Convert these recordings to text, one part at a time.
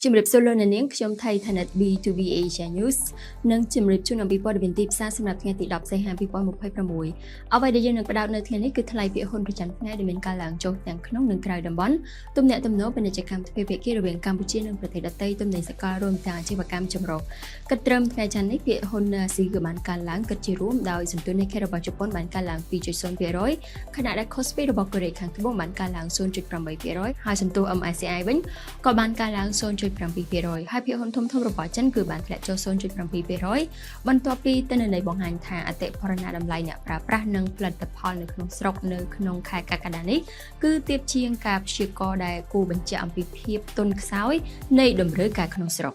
ជំរាបសួរលោកអ្នកនាងខ្ញុំថៃឋានៈ B2B Asia News និងជំរាបជូនអំពីព័ត៌មានទីផ្សារសម្រាប់ថ្ងៃទី10សីហា2026អ្វីដែលយើងនឹងផ្ដោតនៅថ្ងៃនេះគឺថ្លៃភាគហ៊ុនប្រចាំថ្ងៃដែលមានការឡើងចុះទាំងក្នុងនិងក្រៅតំបន់ទំនាក់ទំនងពាណិជ្ជកម្មទ្វេភាគីរវាងកម្ពុជានិងប្រទេសដទៃទំនិញសកលរួមទាំងអាជីវកម្មចម្រុះគិតត្រឹមថ្ងៃច័ន្ទនេះភាគហ៊ុន NASI គឺបានកើនឡើងគិតជារួមដោយសន្ទុននៃខេត្តរបស់ជប៉ុនបានកើនឡើង 2.0% ខណៈដែល Kospi របស់កូរ៉េខាងត្បូងបានកើនឡើង 0.8% ហើយសន្ទុះ MSCI វិញក៏បានកើនឡើង 0.7% ហើយភាគហ៊ុនធំៗរបស់ចិនគឺបានធ្លាក់ចុះ 0.7% បន្ទាប់ពីទិន្នន័យបង្ហាញថាអតិផរណាតម្លៃអ្នកប្រើប្រាស់និងផលិតផលនៅក្នុងស្រុកនៅក្នុងខែកក្កដានេះគឺទាបជាងការព្យាករណ៍ដែលគួរបញ្ជាក់អំពីភាពទន់ខ្សោយនៃតម្រូវការក្នុងស្រុក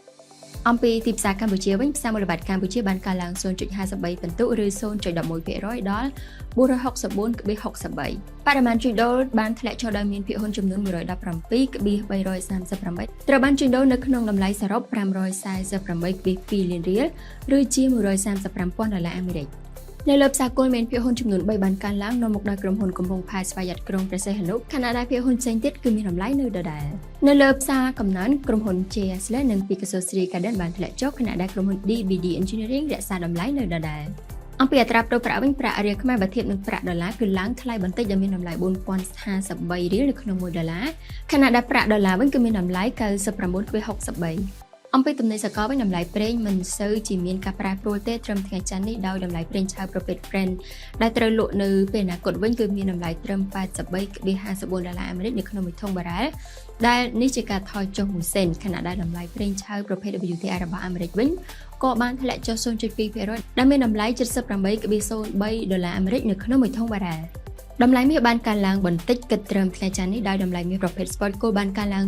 អំពីទីផ្សារកម្ពុជាវិញផ្សារមូលបត្រកម្ពុជាបានកើនឡើង 0.53 ពិន្ទុឬ 0.11% ដល់ 464.63 បរិមាណជួញដូរបានធ្លាក់ចុះដោយមានភាគហ៊ុនចំនួន 117.338 ត្រូវបានជួញដូរនៅក្នុងតម្លៃសរុប 548.2 លានរៀលឬជា $135,000 នៅលើផ្សារគោលមានភាគហ៊ុនចំនួន3បានកើនឡើងនាំមកដោយក្រុមហ៊ុនកំពុងផែស្វយ័តក្រុងព្រះសីហនុខណៈដែលភាគហ៊ុនផ្សេងទៀតគឺមានតម្លៃនៅដដែលនៅលើផ្សារកំណើនក្រុមហ៊ុន JSL និង Picasso Sri Garden បានធ្លាក់ចុះខណៈដែលក្រុមហ៊ុន DBD Engineering រក្សាតម្លៃនៅដដែលអំពីអត្រាប្តូរប្រាក់វិញប្រាក់រៀលខ្មែរបើធៀបនឹងប្រាក់ដុល្លារគឺឡើងថ្លៃបន្តិចដែលមានតម្លៃ $4.53 រៀលនៅក្នុង$1ខណៈដែលប្រាក់ដុល្លារវិញគឺមានតម្លៃ $99.63អំពីទំនិញសកលវិញតម្លៃប្រេងមិនសូវជាមានការប្រែប្រួលទេត្រឹមថ្ងៃច័ន្ទនេះដោយតម្លៃប្រេងឆៅប្រភេទ Brent ដែលត្រូវលក់នៅពេលអនាគតវិញគឺមានតម្លៃត្រឹម $83.54 នៅក្នុងមួយធុងបារ៉ែលដែលនេះជាការថយចុះ1សេនខណៈដែលតម្លៃប្រេងឆៅប្រភេទ WTI របស់អាមេរិកវិញក៏បានធ្លាក់ចុះ 0.2% ដែលមានតម្លៃ $78.03 នៅក្នុងមួយធុងបារ៉ែលតម្លៃមាសបានកើនឡើងបន្តិចគិតត្រឹមថ្ងៃច័ន្ទនេះដោយតម្លៃមាសប្រភេទ Spot Gold បានកើនឡើង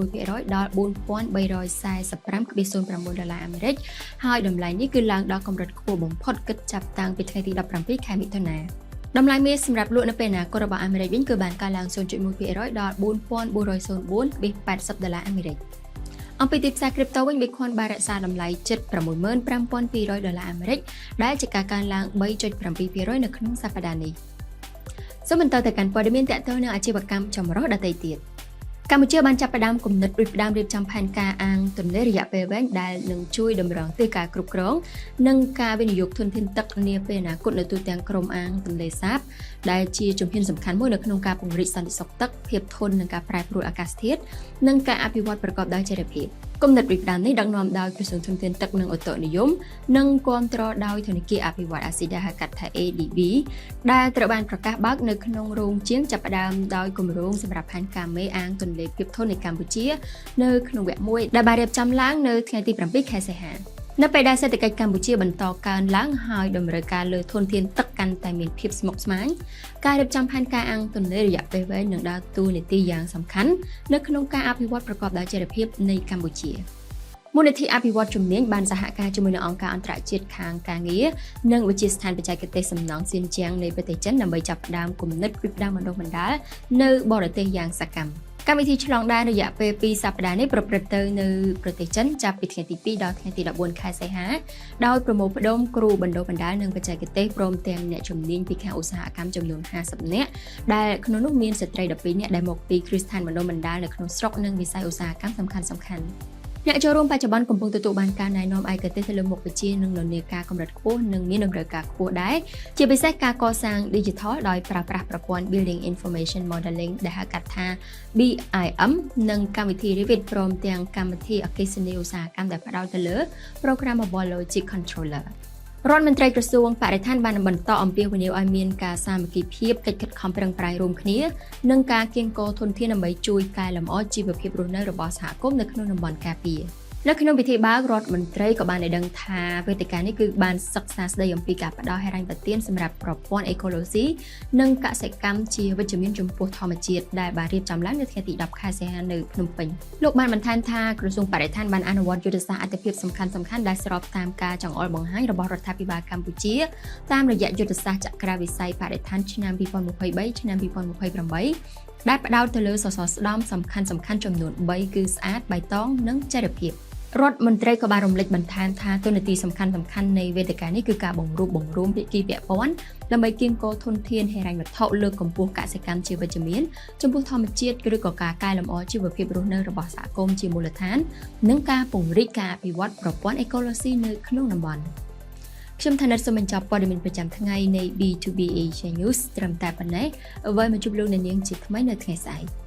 0.1% ដល់ $4,345.04 ហើយតម្លៃនេះគឺឡើងដល់កម្រិតខ្ពស់បំផុតគិតចាប់តាំងពីថ្ងៃទី17ខែមិថុនាតម្លៃមាសសម្រាប់លក់នៅពេលអនាគតរបស់អាមេរិកវិញគឺបានកើនឡើង 0.1% ដល់ $4,404.80 អំពីទីផ្សារគ្រីបតូវិញ Bitcoin បានរក្សាតម្លៃជិត $65,200 ដែលជាការកើនឡើង 3.7% នៅក្នុងសប្តាហ៍នេះសូមបន្តទៅកាន់ព័ត៌មានទាក់ទងនឹងអាជីវកម្មចម្រុះដទៃទៀតកម្ពុជាបានចាប់ផ្ដើមគំនិតផ្ដើមរៀបចំផែនការអាងទន្លេរយៈពេលវែងដែលនឹងជួយតម្រង់ទិសការគ្រប់គ្រងនិងការវិនិយោគធនធានទឹកនាពេលអនាគតនៅទូទាំងក្រុមអាងទន្លេសាបដែលជាជំហានសំខាន់មួយនៅក្នុងការពង្រីកសន្តិសុខទឹកភាពធន់នឹងការប្រែប្រួលអាកាសធាតុនិងការអភិវឌ្ឍប្រកបដោយចីរភាពគំនិតរៀបចំនេះដឹកនាំដោយក្រសួងធនធានទឹកនិងឧតុនិយមនិងគាំទ្រដោយធនាគារអភិវឌ្ឍអាស៊ីហៅកាត់ថា ADB ដែលត្រូវបានប្រកាសបើកនៅក្នុងរោងជាងចាប់ផ្ដើមដោយគម្រោងសម្រាប់ផែនការមេអាងទន្លេភាពធន់នៃកម្ពុជានៅក្នុងវគ្គ1ដែលបានរៀបចំឡើងនៅថ្ងៃទី7ខែសីហានៅពេលដែលសេដ្ឋកិច្ចកម្ពុជាបន្តកើនឡើងហើយតម្រូវការលើធនធានទឹកកាន់តែមានភាពស្មុគស្មាញការរៀបចំផែនការអាងទន្លេរយៈពេលវែងនឹងដើរតួនាទីយ៉ាងសំខាន់នៅក្នុងការអភិវឌ្ឍប្រកបដោយចីរភាពនៃកម្ពុជាមូលនិធិអភិវឌ្ឍជំនាញបានសហការជាមួយនឹងអង្គការអន្តរជាតិខាងការងារនិងវិទ្យាស្ថានបច្ចេកទេសសំណង់សៀនជាងនៃប្រទេសចិនដើម្បីចាប់ផ្ដើមគំនិតផ្ដើមបណ្ដុះបណ្ដាលនៅបរទេសយ៉ាងសកម្មកម្មវិធីឆ្លងដែនរយៈពេល2សប្តាហ៍នេះប្រព្រឹត្តទៅនៅប្រទេសចិនចាប់ពីថ្ងៃទី2ដល់ថ្ងៃទី14ខែសីហាដោយប្រមូលផ្ដុំគ្រូបណ្ដុះបណ្ដាលនិងបច្ចេកទេសព្រមទាំងអ្នកជំនាញពីខាងឧស្សាហកម្មចំនួន50នាក់ដែលក្នុងនោះមានស្ត្រី12នាក់ដែលមកពីគ្រឹះស្ថានបណ្ដុះបណ្ដាលនៅក្នុងស្រុកនិងវិស័យឧស្សាហកម្មសំខាន់ៗអ្នកចូលរួមបច្ចុប្បន្នកំពុងទទួលបានការណែនាំឯកទេសទៅលើមុខវិជ្ជានិងនានាការកម្រិតខ្ពស់និងមានតម្រូវការខ្ពស់ដែរជាពិសេសការកសាង Digital ដោយប្រើប្រាស់ប្រព័ន្ធ Building Information Modeling ដែលហៅកាត់ថា BIM និងកម្មវិធី Revit ព្រមទាំងកម្មវិធីអគ្គិសនីឧស្សាហកម្មដែលផ្ដោតទៅលើ Programmable Logic Controllerរដ្ឋមន្ត្រីក្រសួងបរិស្ថានបានបន្តអំពាវនាវឲ្យមានការសាមគ្គីភាពកិច្ចខិតខំប្រឹងប្រែងរួមគ្នានិងការគៀងគរធនធានដើម្បីជួយកែលម្អជីវភាពរស់នៅរបស់សហគមន៍នៅក្នុងតំបន់ការពារនៅក្នុងពិធីបើករដ្ឋមន្ត្រីក៏បានដឹងថាវេទិកានេះគឺបានសិក្សាស្ដីអំពីការផ្ដល់ហិរញ្ញប្បទានសម្រាប់ប្រព័ន្ធអេកូឡូស៊ីនិងកសិកម្មជាវិជ្ជមានចំពោះធម្មជាតិដែលបានរៀបចំឡើងនៅថ្ងៃទី10ខែសីហានៅភ្នំពេញលោកបានបន្ថែមថាក្រសួងបរិស្ថានបានអនុវត្តយុទ្ធសាស្ត្រអត្ថប្រយោជន៍សំខាន់ៗដែលស្របតាមការចង្អុលបង្ហាញរបស់រដ្ឋាភិបាលកម្ពុជាតាមរយៈយុទ្ធសាស្ត្រចក្រាវិស័យបរិស្ថានឆ្នាំ2023ឆ្នាំ2028ដែលផ្ដោតទៅលើសសរស្តម្ភសំខាន់ៗចំនួន3គឺស្អាតបៃតងនិងចីរភាព រដ្ឋមន្ត្រីក៏បានរំលេចបន្ថែមថាទូនាទីសំខាន់ៗនៃវេទិកានេះគឺការបង្រួបបង្រួមភាគីពាក់ព័ន្ធដើម្បីគៀងគរធនធានហិរញ្ញវត្ថុលើកកម្ពស់កសិកម្មជាវិជ្ជមានចំពោះធម្មជាតិឬក៏ការកែលម្អជីវភាពរស់នៅរបស់សហគមន៍ជាមូលដ្ឋាននិងការពង្រីកការអភិវឌ្ឍប្រព័ន្ធអេកូឡូស៊ីនៅក្នុងតំបន់ខ្ញុំថានិតសូមបញ្ចប់ព័ត៌មានប្រចាំថ្ងៃនៃ B2B Asia News ត្រឹមតែប៉ុណ្ណេះអ្វីមកជួបលោកអ្នកនាងជាថ្មីនៅថ្ងៃស្អែក